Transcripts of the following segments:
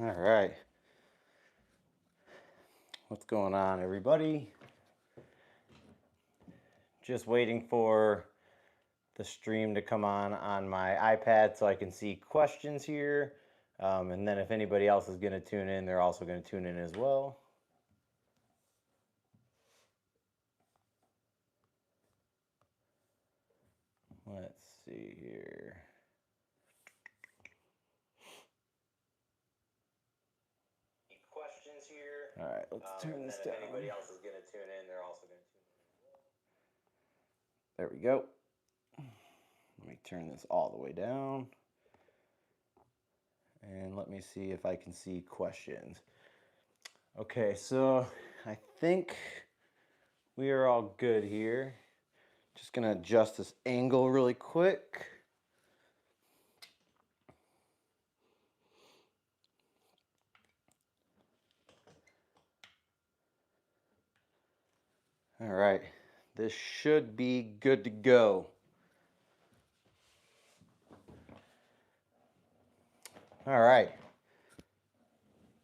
All right. What's going on, everybody? Just waiting for the stream to come on my iPad so I can see questions here. And then if anybody else is going to tune in, they're also going to tune in as well. Let's see here. Questions here. All right, let's turn this down. If anybody else is going to tune in, they're also going to tune in as well. There we go. Let me turn this all the way down. And let me see if I can see questions. Okay, so I think we are all good here. Just gonna adjust this angle really quick. All right, this should be good to go. All right.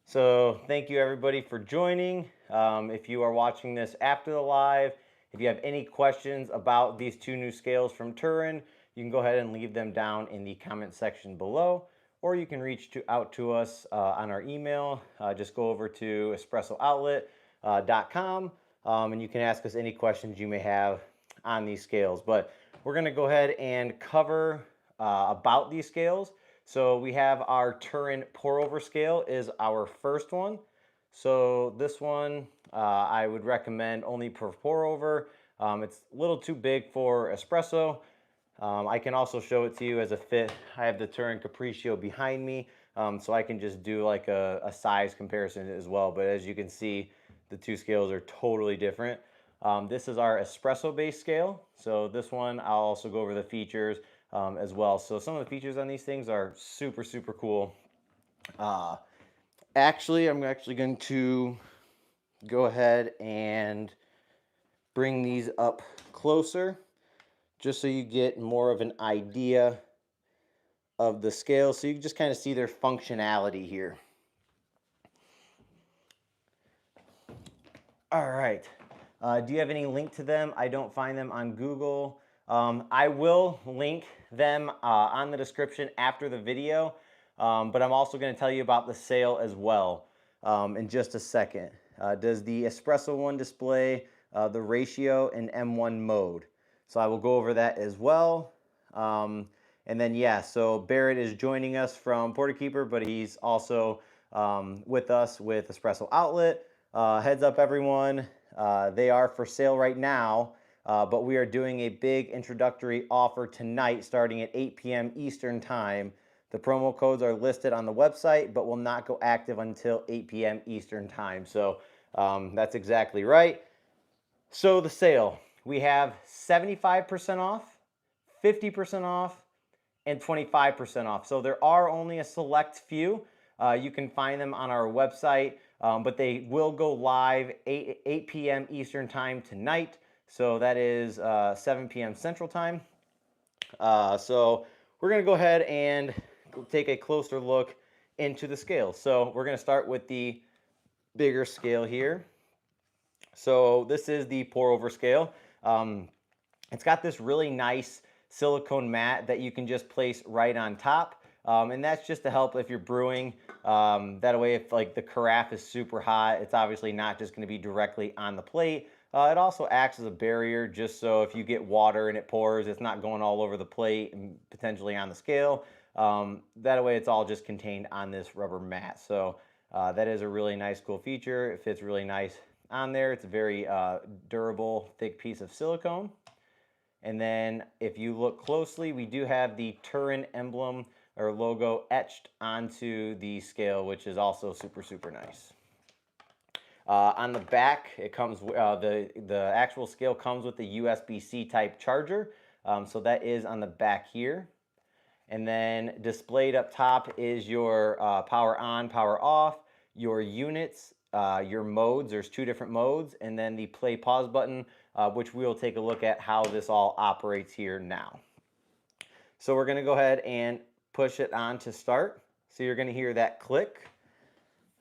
So thank you everybody for joining. If you are watching this after the live, if you have any questions about these two new scales from Turin, you can go ahead and leave them down in the comment section below, or you can reach out to us on our email. Just go over to espressooutlet.com and you can ask us any questions you may have on these scales. But we're going to go ahead and cover about these scales. So we have our Turin pour-over scale is our first one. So this one I would recommend only for pour-over. It's a little too big for espresso. I can also show it to you as a fit. I have the Turin Capriccio behind me, so I can just do like a size comparison as well. But as you can see, the two scales are totally different. This is our espresso-based scale. So this one, I'll also go over the features as well. So some of the features on these things are super, super cool. Actually, I'm actually going to go ahead and bring these up closer just so you get more of an idea of the scale, so you can just kind of see their functionality here. All right. Do you have any link to them? I don't find them on Google. I will link them on the description after the video, but I'm also going to tell you about the sale as well in just a second. Does the Espresso one display the ratio in M1 mode? So I will go over that as well. And then, yeah, so Barrett is joining us from Porterkeeper, but he's also with us with Espresso Outlet. Heads up, everyone. They are for sale right now, but we are doing a big introductory offer tonight starting at 8 p.m. Eastern Time. The promo codes are listed on the website, but will not go active until 8 p.m. Eastern Time. So that's exactly right. So the sale, we have 75% off, 50% off, and 25% off. So there are only a select few. You can find them on our website, but they will go live 8 p.m. Eastern Time tonight. So that is 7 p.m. Central Time. So we're going to go ahead and take a closer look into the scale. So we're going to start with the bigger scale here. So this is the pour-over scale. It's got this really nice silicone mat that you can just place right on top. And that's just to help if you're brewing. That way, if like the carafe is super hot, it's obviously not just going to be directly on the plate. It also acts as a barrier, just so if you get water and it pours, it's not going all over the plate and potentially on the scale. That way, it's all just contained on this rubber mat. So that is a really nice, cool feature. It fits really nice on there. It's a very durable, thick piece of silicone. And then if you look closely, we do have the Turin emblem or logo etched onto the scale, which is also super, super nice. On the back, it comes the actual scale comes with the USB-C type charger. So that is on the back here. And then displayed up top is your power on, power off, your units, your modes. There's two different modes, and then the play pause button, which we will take a look at how this all operates here now. So we're going to go ahead and push it on to start. So you're going to hear that click.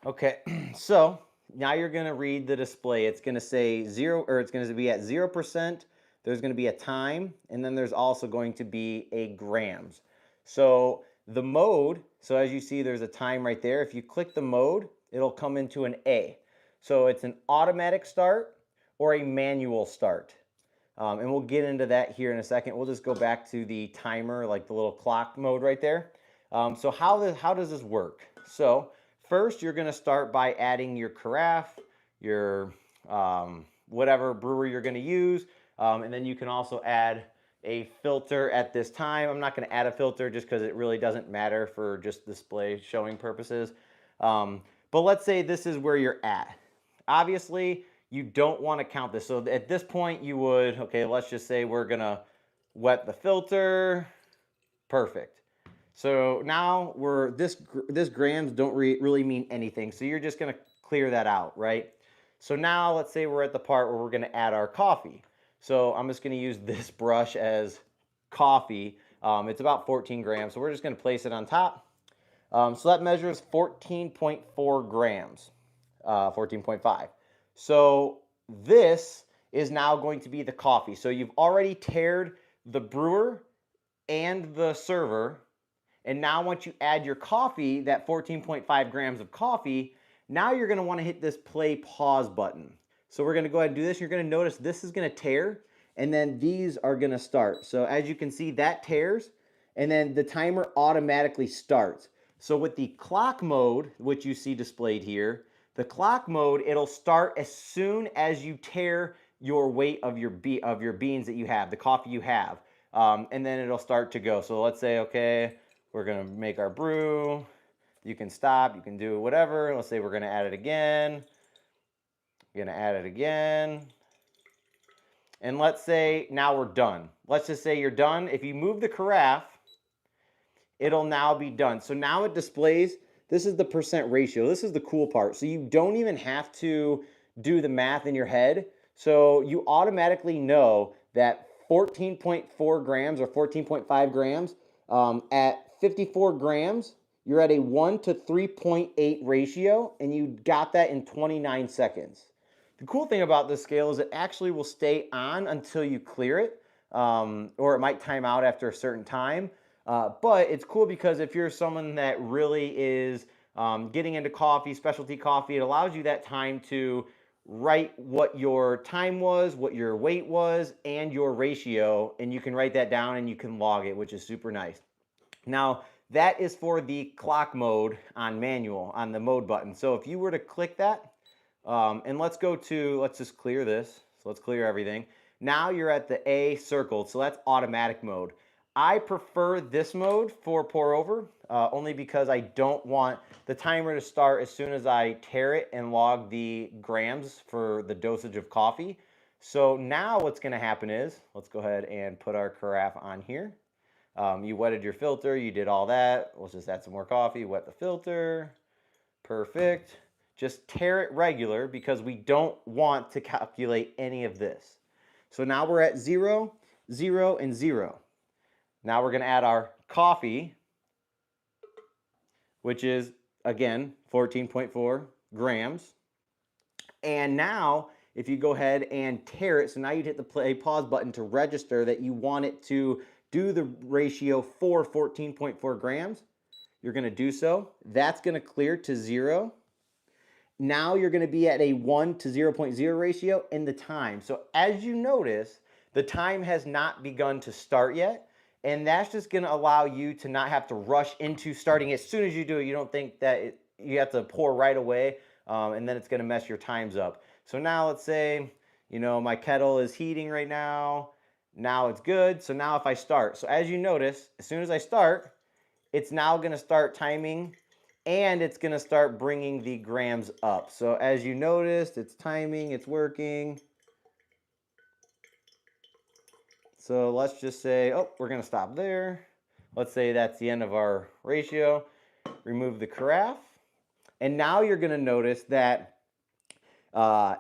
Okay, so now you're going to read the display. It's going to say 0, or it's going to be at 0%. There's going to be a time, and then there's also going to be a grams. So the mode, so as you see, there's a time right there. If you click the mode, it'll come into an A. So it's an automatic start or a manual start. And we'll get into that here in a second. We'll just go back to the timer, like the little clock mode right there. So how does this work? So first, you're going to start by adding your carafe, your whatever brewer you're going to use, and then you can also add a filter at this time. I'm not going to add a filter just because it really doesn't matter for just display showing purposes. But let's say this is where you're at. Obviously, you don't want to count this. So at this point, you would, okay, let's just say we're going to wet the filter. Perfect. So now this grams don't really mean anything. So you're just going to clear that out, right? So now let's say we're at the part where we're going to add our coffee. So I'm just going to use this brush as coffee. It's about 14 grams. So we're just going to place it on top. So that measures 14.4 grams, 14.5. So this is now going to be the coffee. So you've already tared the brewer and the server. And now once you add your coffee, that 14.5 grams of coffee, now you're going to want to hit this play pause button. So we're going to go ahead and do this. You're going to notice this is going to tear, and then these are going to start. So as you can see, that tears, and then the timer automatically starts. So with the clock mode, which you see displayed here, the clock mode, it'll start as soon as you tear your weight of your beans that you have, the coffee you have, and then it'll start to go. So let's say, okay, we're going to make our brew. You can stop. You can do whatever. Let's say we're going to add it again. We're going to add it again. And let's say now we're done. Let's just say you're done. If you move the carafe, it'll now be done. So now it displays, this is the percent ratio. This is the cool part. So you don't even have to do the math in your head. So you automatically know that 14.4 grams or 14.5 grams at 54 grams, you're at a 1 to 3.8 ratio, and you got that in 29 seconds. The cool thing about this scale is it actually will stay on until you clear it, or it might time out after a certain time. But it's cool because if you're someone that really is getting into coffee, specialty coffee, it allows you that time to write what your time was, what your weight was, and your ratio, and you can write that down and you can log it, which is super nice. Now, that is for the clock mode on manual, on the mode button. So if you were to click that, and let's just clear this. So let's clear everything. Now you're at the A circled, so that's automatic mode. I prefer this mode for pour over, only because I don't want the timer to start as soon as I tear it and log the grams for the dosage of coffee. So now what's going to happen is, let's go ahead and put our carafe on here. You wetted your filter, you did all that. Let's just add some more coffee, wet the filter. Perfect. Just tear it regular because we don't want to calculate any of this. So now we're at 0, 0, and 0. Now we're going to add our coffee, which is, again, 14.4 grams. And now, if you go ahead and tear it, so now you'd hit the play pause button to register that you want it to do the ratio for 14.4 grams. You're going to do so. That's going to clear to 0. Now you're going to be at a 1 to 0.0 ratio in the time. So as you notice, the time has not begun to start yet. And that's just going to allow you to not have to rush into starting as soon as you do it. You don't think that you have to pour right away, and then it's going to mess your times up. So now let's say, my kettle is heating right now. Now it's good. So now if I start, so as you notice, as soon as I start, it's now going to start timing, and it's going to start bringing the grams up. So as you noticed, it's timing, it's working. So let's just say, we're going to stop there. Let's say that's the end of our ratio. Remove the carafe. And now you're going to notice that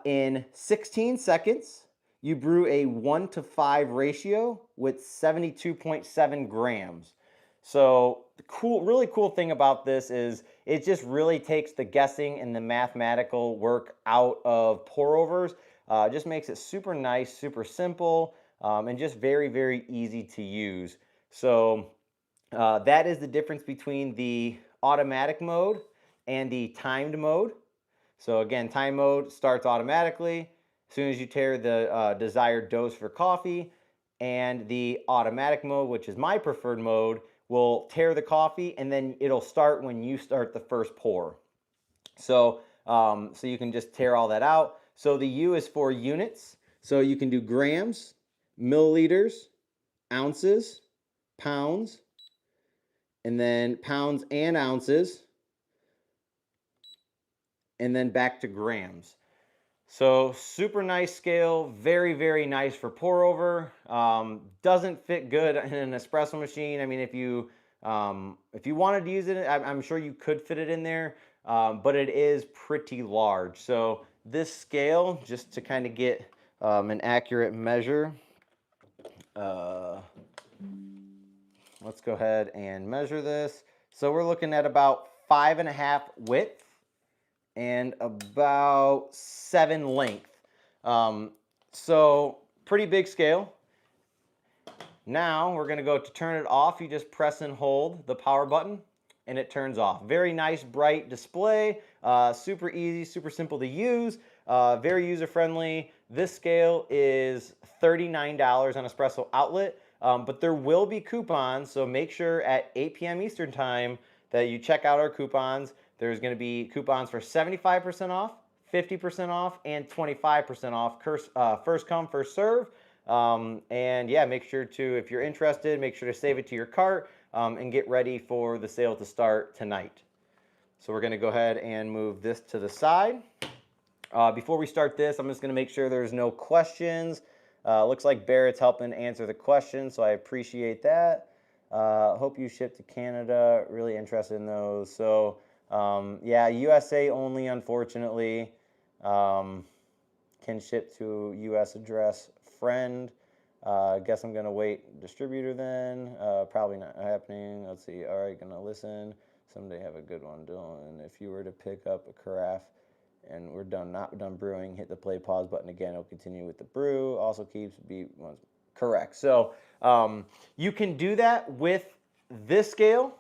in 16 seconds, you brew a 1 to 5 ratio with 72.7 grams. So the really cool thing about this is it just really takes the guessing and the mathematical work out of pour overs. Just makes it super nice, super simple, and just very, very easy to use. So that is the difference between the automatic mode and the timed mode. So again, time mode starts automatically as soon as you tare the desired dose for coffee, and the automatic mode, which is my preferred mode, will tare the coffee and then it'll start when you start the first pour. So, so you can just tear all that out. So the U is for units. So you can do grams, milliliters, ounces, pounds, and then pounds and ounces, and then back to grams. So super nice scale, very, very nice for pour over. Doesn't fit good in an espresso machine. I mean, if you wanted to use it, I'm sure you could fit it in there, but it is pretty large. So this scale, just to kind of get an accurate measure, let's go ahead and measure this. So we're looking at about 5.5 width and about 7 length. So pretty big scale. Now we're going to go to turn it off. You just press and hold the power button and it turns off. Very nice bright display, super easy, super simple to use, very user friendly. This scale is $39 on Espresso Outlet, but there will be coupons, so make sure at 8 p.m. Eastern time that you check out our coupons. There's going to be coupons for 75% off, 50% off, and 25% off. First come, first serve. And yeah, make sure to, if you're interested, make sure to save it to your cart and get ready for the sale to start tonight. So we're going to go ahead and move this to the side. Before we start this, I'm just going to make sure there's no questions. Looks like Barrett's helping answer the questions, so I appreciate that. Hope you ship to Canada. Really interested in those. So yeah, USA only, unfortunately. Can ship to US address. Friend. Guess I'm gonna wait. Distributor then. Probably not happening. Let's see. All right, gonna listen. Someday have a good one, Dylan. If you were to pick up a carafe and we're not done brewing, hit the play pause button again. It'll continue with the brew. Also keeps beat once. Correct. So you can do that with this scale,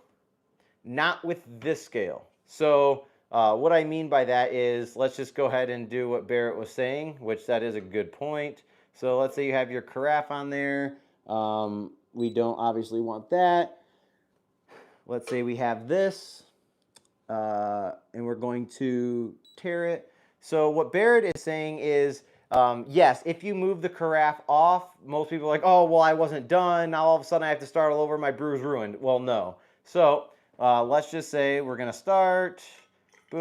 not with this scale. So what I mean by that is, let's just go ahead and do what Barrett was saying, which that is a good point. So let's say you have your carafe on there. We don't obviously want that. Let's say we have this, and we're going to tare it. So what Barrett is saying is, yes, if you move the carafe off, most people are like, oh, well, I wasn't done. Now all of a sudden I have to start all over. My brew's ruined. Well, no. So let's just say we're going to start. Boom.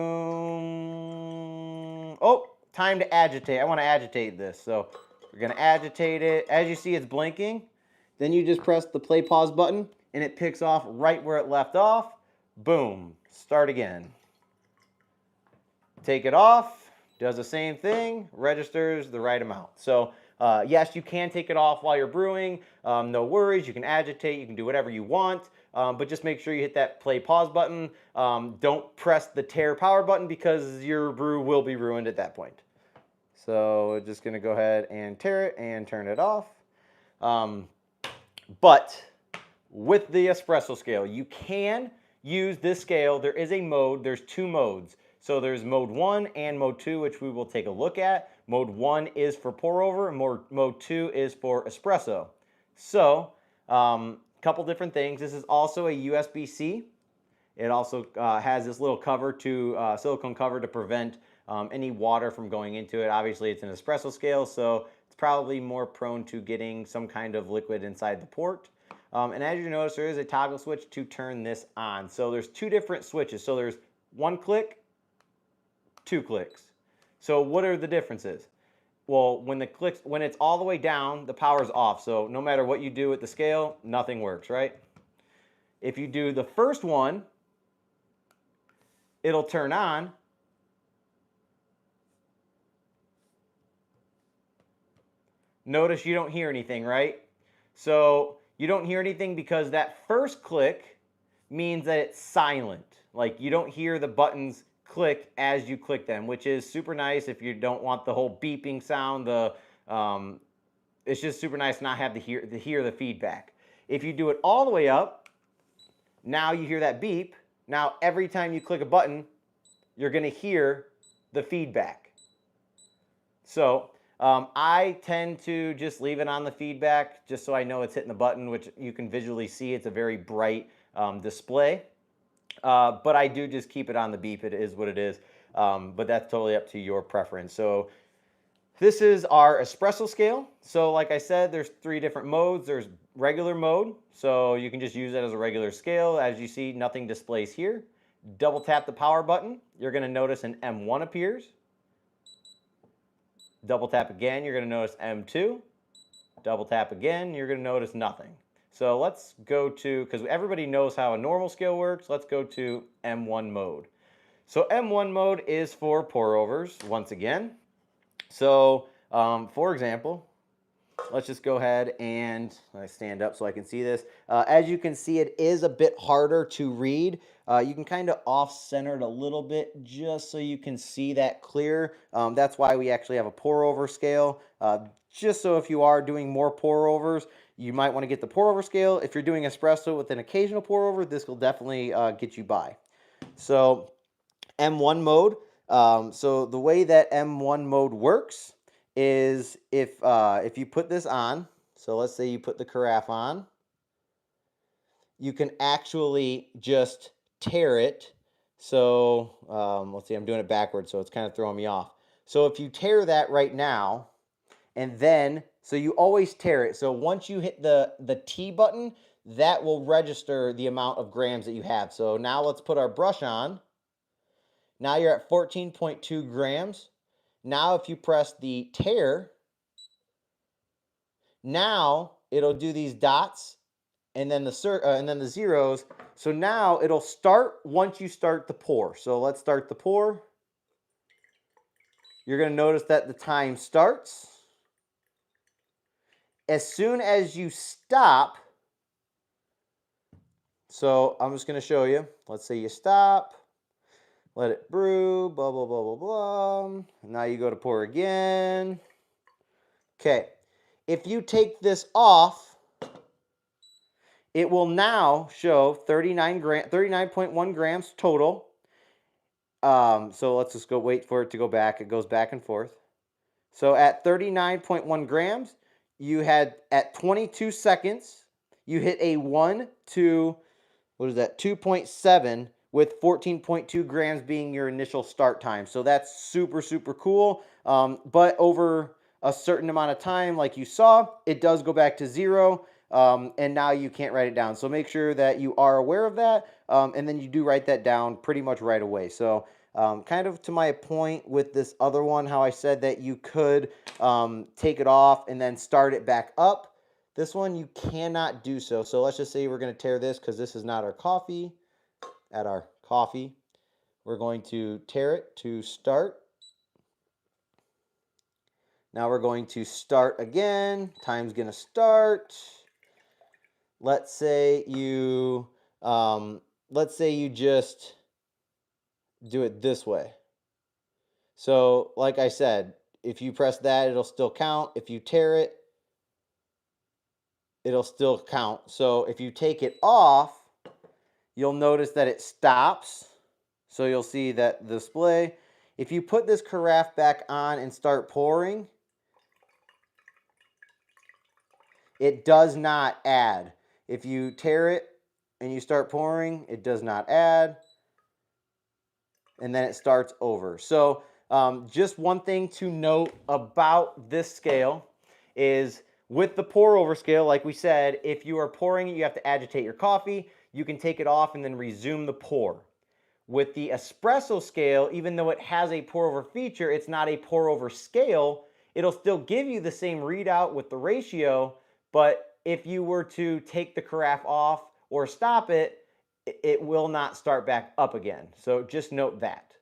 Oh, time to agitate. I want to agitate this. So we're going to agitate it. As you see, it's blinking. Then you just press the play pause button and it picks off right where it left off. Boom. Start again. Take it off. Does the same thing. Registers the right amount. So yes, you can take it off while you're brewing. No worries. You can agitate. You can do whatever you want. But just make sure you hit that play pause button. Don't press the tare power button because your brew will be ruined at that point. So we're just going to go ahead and tare it and turn it off. But with the espresso scale, you can use this scale. There is a mode. There's 2 modes. So there's mode 1 and mode 2, which we will take a look at. Mode 1 is for pour over, and mode 2 is for espresso. So couple different things. This is also a USB-C. It also has this little cover silicone cover to prevent any water from going into it. Obviously, it's an espresso scale, so it's probably more prone to getting some kind of liquid inside the port. And as you notice, there is a toggle switch to turn this on. So there's 2 different switches. So there's 1 click, 2 clicks. So what are the differences? Well, when it's all the way down, the power's off. So no matter what you do with the scale, nothing works, right? If you do the first one, it'll turn on. Notice you don't hear anything, right? So you don't hear anything because that first click means that it's silent. Like you don't hear the buttons click as you click them, which is super nice if you don't want the whole beeping sound. It's just super nice to not have to hear the feedback. If you do it all the way up, now you hear that beep. Now every time you click a button, you're going to hear the feedback. So I tend to just leave it on the feedback just so I know it's hitting the button, which you can visually see. It's a very bright display. But I do just keep it on the beep. It is what it is. But that's totally up to your preference. So this is our espresso scale. So like I said, there's 3 different modes. There's regular mode. So you can just use it as a regular scale. As you see, nothing displays here. Double tap the power button. You're going to notice an M1 appears. Double tap again, you're going to notice M2. Double tap again, you're going to notice nothing. So let's go to, because everybody knows how a normal scale works, let's go to M1 mode. So M1 mode is for pour overs once again. So for example, let's just go ahead and I stand up so I can see this. As you can see, it is a bit harder to read. You can kind of off-center it a little bit just so you can see that clear. That's why we actually have a pour-over scale. Just so if you are doing more pour-overs, you might want to get the pour-over scale. If you're doing espresso with an occasional pour-over, this will definitely get you by. So M1 mode. So the way that M1 mode works is if you put this on, so let's say you put the carafe on, you can actually just tear it. So let's see, I'm doing it backwards, so it's kind of throwing me off. So if you tear that right now, and then, so you always tear it. So once you hit the T button, that will register the amount of grams that you have. So now let's put our brush on. Now you're at 14.2 grams. Now if you press the tear, now it'll do these dots and then the zeros. So now it'll start once you start the pour. So let's start the pour. You're going to notice that the time starts. As soon as you stop, so I'm just going to show you. Let's say you stop. Let it brew, blah, blah, blah, blah, blah. Now you go to pour again. Okay. If you take this off, it will now show 39.1 grams total. So let's just go wait for it to go back. It goes back and forth. So at 39.1 grams, you had at 22 seconds, you hit a 1 to, what is that, 2.7 with 14.2 grams being your initial start time. So that's super, super cool. But over a certain amount of time, like you saw, it does go back to 0. And now you can't write it down. So make sure that you are aware of that. And then you do write that down pretty much right away. So kind of to my point with this other one, how I said that you could take it off and then start it back up. This one, you cannot do so. So let's just say we're going to tear this because this is not our coffee. At our coffee, we're going to tear it to start. Now we're going to start again. Time's going to start. Let's say you just do it this way. So like I said, if you press that, it'll still count. If you tear it, it'll still count. So if you take it off, you'll notice that it stops. So you'll see that display. If you put this carafe back on and start pouring, it does not add. If you tear it and you start pouring, it does not add. And then it starts over. So just one thing to note about this scale is with the pour over scale, like we said, if you are pouring it, you have to agitate your coffee. You can take it off and then resume the pour. With the espresso scale, even though it has a pour over feature, it's not a pour over scale. It'll still give you the same readout with the ratio, but if you were to take the carafe off or stop it, it will not start back up again. So just note that.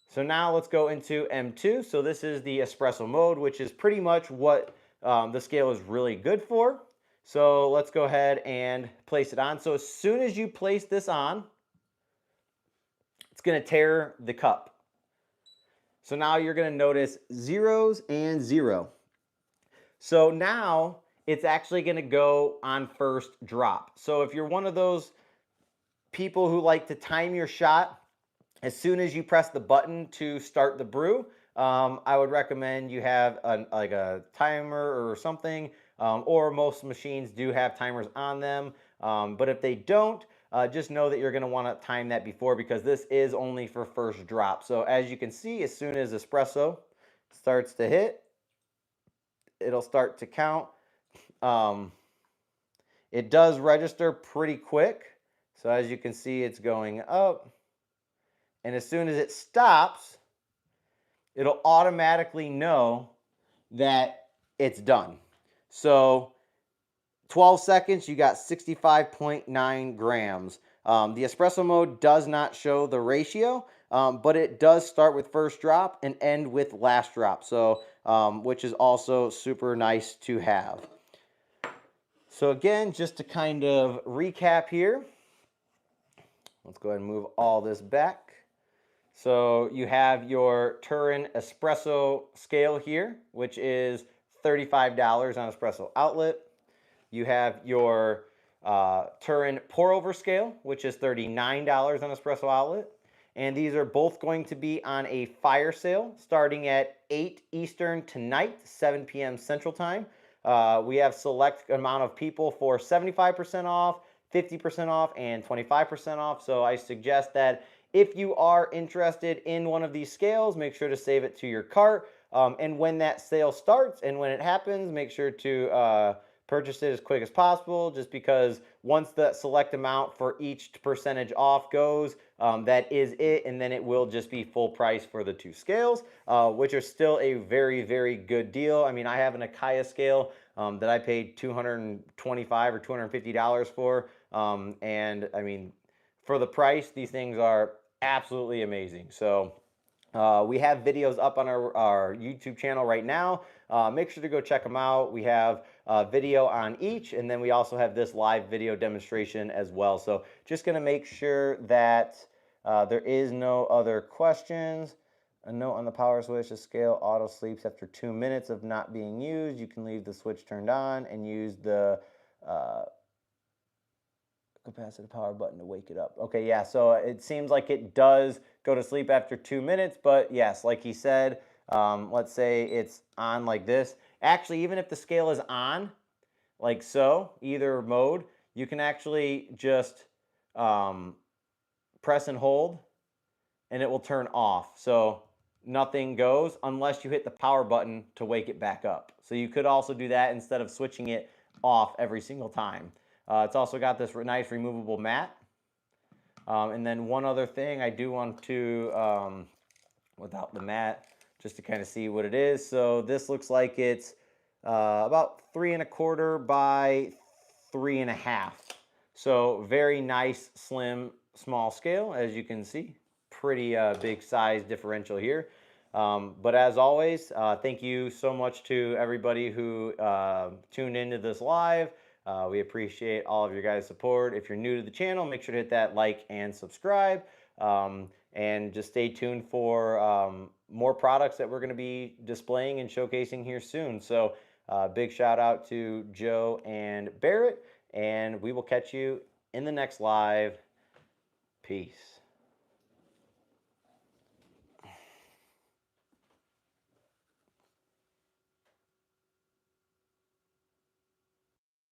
So now let's go into M2. So this is the espresso mode, which is pretty much what the scale is really good for. So let's go ahead and place it on. So as soon as you place this on, it's going to tear the cup. So now you're going to notice zeros and 0. So now it's actually going to go on first drop. So if you're one of those people who like to time your shot, as soon as you press the button to start the brew, I would recommend you have like a timer or something, or most machines do have timers on them. But if they don't, just know that you're going to want to time that before, because this is only for first drop. So as you can see, as soon as espresso starts to hit, it'll start to count. It does register pretty quick. So as you can see, it's going up. And as soon as it stops, it'll automatically know that it's done. So 12 seconds, you got 65.9 grams. The espresso mode does not show the ratio, but it does start with first drop and end with last drop, so which is also super nice to have. So again, just to kind of recap here, let's go ahead and move all this back. So you have your Turin Espresso scale here, which is $35 on Espresso Outlet. You have your Turin pour-over scale, which is $39 on Espresso Outlet. And these are both going to be on a fire sale starting at 8 Eastern tonight, 7 p.m. Central Time. We have select amount of people for 75% off, 50% off, and 25% off. So I suggest that if you are interested in one of these scales, make sure to save it to your cart. And when that sale starts and when it happens, make sure to purchase it as quick as possible, just because once the select amount for each percentage off goes, that is it, and then it will just be full price for the 2 scales, which are still a very, very good deal. I mean, I have an Akaya scale that I paid $225 or $250 for, and I mean, for the price, these things are absolutely amazing. So we have videos up on our YouTube channel right now. Make sure to go check them out. We have a video on each, and then we also have this live video demonstration as well. So just going to make sure that there is no other questions. A note on the power switch: the scale auto sleeps after 2 minutes of not being used. You can leave the switch turned on and use the capacitive power button to wake it up. Okay, yeah, so it seems like it does go to sleep after 2 minutes, but yes, like he said, let's say it's on like this. Actually, even if the scale is on, like so, either mode, you can actually just press and hold, and it will turn off. So nothing goes unless you hit the power button to wake it back up. So you could also do that instead of switching it off every single time. It's also got this nice removable mat. And then one other thing I do want to, without the mat, just to kind of see what it is. So this looks like it's about 3 1/4 by 3 1/2. So very nice, slim, small scale, as you can see. Pretty big size differential here. But as always, thank you so much to everybody who tuned into this live. We appreciate all of your guys' support. If you're new to the channel, make sure to hit that like and subscribe. And just stay tuned for more products that we're going to be displaying and showcasing here soon. So big shout out to Joe and Barrett, and we will catch you in the next live. Peace.